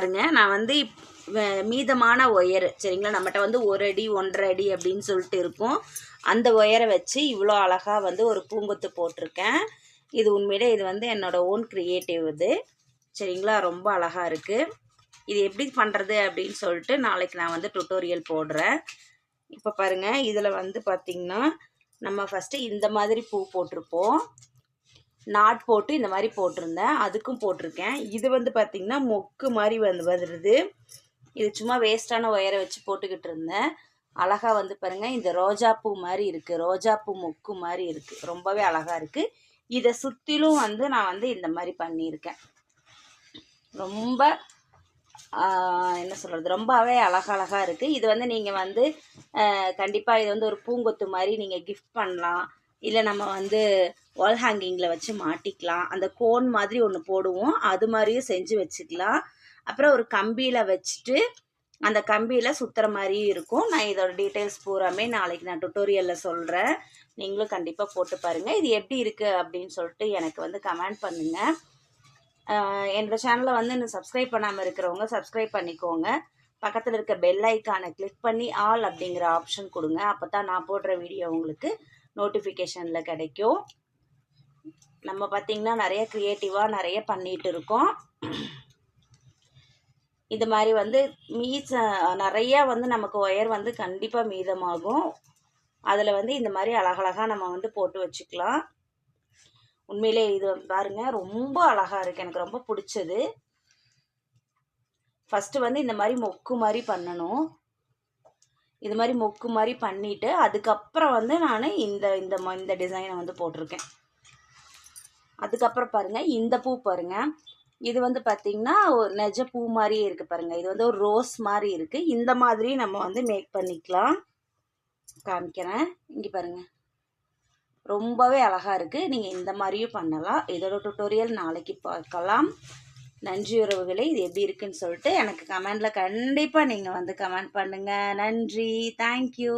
பாருங்கள், நான் வந்து மீதமான ஒயர் சரிங்களா, நம்மகிட்ட வந்து 1 அடி 1.5 அடி அப்படின்னு சொல்லிட்டு இருக்கும். அந்த ஒயரை வச்சு இவ்வளோ அழகாக வந்து ஒரு பூங்கொத்து போட்டிருக்கேன். இது உண்மையிலே இது வந்து என்னோடய ஓன் க்ரியேட்டிவ் இது சரிங்களா. ரொம்ப அழகாக இருக்குது. இது எப்படி பண்ணுறது அப்படின்னு சொல்லிட்டு நாளைக்கு நான் வந்து டுட்டோரியல் போடுறேன். இப்போ பாருங்கள், இதில் வந்து பார்த்திங்கன்னா நம்ம ஃபஸ்ட்டு இந்த மாதிரி பூ போட்டிருப்போம். நாட் போட்டு இந்த மாதிரி போட்டிருந்தேன், அதுக்கும் போட்டிருக்கேன். இது வந்து பார்த்திங்கன்னா மொக்கு மாதிரி வருது. இது சும்மா வேஸ்ட்டான ஒயரை வச்சு போட்டுக்கிட்டு இருந்தேன். அழகாக வந்து பாருங்கள், இந்த ரோஜா பூ மாதிரி இருக்குது, ரோஜா பூ மொக்கு மாதிரி இருக்குது, ரொம்பவே அழகாக இருக்குது. இதை சுற்றிலும் வந்து நான் வந்து இந்த மாதிரி பண்ணியிருக்கேன். ரொம்ப என்ன சொல்கிறது, ரொம்பவே அழகழகாக இருக்குது. இது வந்து நீங்கள் வந்து கண்டிப்பாக இது வந்து ஒரு பூங்கொத்து மாதிரி நீங்கள் கிஃப்ட் பண்ணலாம். இல்லை நம்ம வந்து வால் ஹேங்கிங்கில் வச்சு மாட்டிக்கலாம். அந்த கோன் மாதிரி ஒன்று போடுவோம், அது மாதிரியும் செஞ்சு வச்சுக்கலாம். அப்புறம் ஒரு கம்பியில் வச்சுட்டு அந்த கம்பியில் சுற்றுற மாதிரியும் இருக்கும். நான் இதோட டீட்டெயில்ஸ் பூராமே நாளைக்கு நான் டுட்டோரியலில் சொல்கிறேன். நீங்களும் கண்டிப்பாக போட்டு பாருங்கள். இது எப்படி இருக்குது அப்படின்னு சொல்லிட்டு எனக்கு வந்து கமெண்ட் பண்ணுங்கள். என்னோடய சேனலை வந்து இன்னும் சப்ஸ்கிரைப் பண்ணாமல் இருக்கிறவங்க சப்ஸ்கிரைப் பண்ணிக்கோங்க. பக்கத்தில் இருக்க பெல் ஐக்கானை கிளிக் பண்ணி ஆல் அப்படிங்கிற ஆப்ஷன் கொடுங்க. அப்போ தான் நான் போடுற வீடியோ உங்களுக்கு நோட்டிஃபிகேஷனில் கிடைக்கும். நம்ம பார்த்திங்கன்னா நிறைய க்ரியேட்டிவாக நிறைய பண்ணிகிட்டு இருக்கோம். இது மாதிரி வந்து நிறையா வந்து நமக்கு ஒயர் வந்து கண்டிப்பாக மீதமாகும். அதில் வந்து இந்த மாதிரி அழகழகாக நம்ம வந்து போட்டு வச்சுக்கலாம். உண்மையிலே இது பாருங்கள், ரொம்ப அழகாக இருக்குது, எனக்கு ரொம்ப பிடிச்சது. ஃபஸ்ட்டு வந்து இந்த மாதிரி மொக்கு மாதிரி பண்ணணும். இது மாதிரி மொக்கு மாதிரி பண்ணிவிட்டு அதுக்கப்புறம் வந்து நான் இந்த டிசைனை வந்து போட்டிருக்கேன். அதுக்கப்புறம் பாருங்கள், இந்த பூ பாருங்கள், இது வந்து பார்த்திங்கன்னா நெஜ பூ மாதிரியே இருக்குது பாருங்கள். இது வந்து ஒரு ரோஸ் மாதிரி இருக்குது. இந்த மாதிரி நம்ம வந்து மேக் பண்ணிக்கலாம். காமிக்கிறேன், இங்கே பாருங்கள், ரொம்பவே அழகாக இருக்குது. நீங்கள் இந்த மாதிரியும் பண்ணலாம். இதோட டுட்டோரியல் நாளைக்கு பார்க்கலாம். நன்றி உறவுகளே. இது எப்படி இருக்குன்னு சொல்லிட்டு எனக்கு கமெண்டில் கண்டிப்பாக நீங்கள் வந்து கமெண்ட் பண்ணுங்கள். நன்றி, தேங்க்யூ.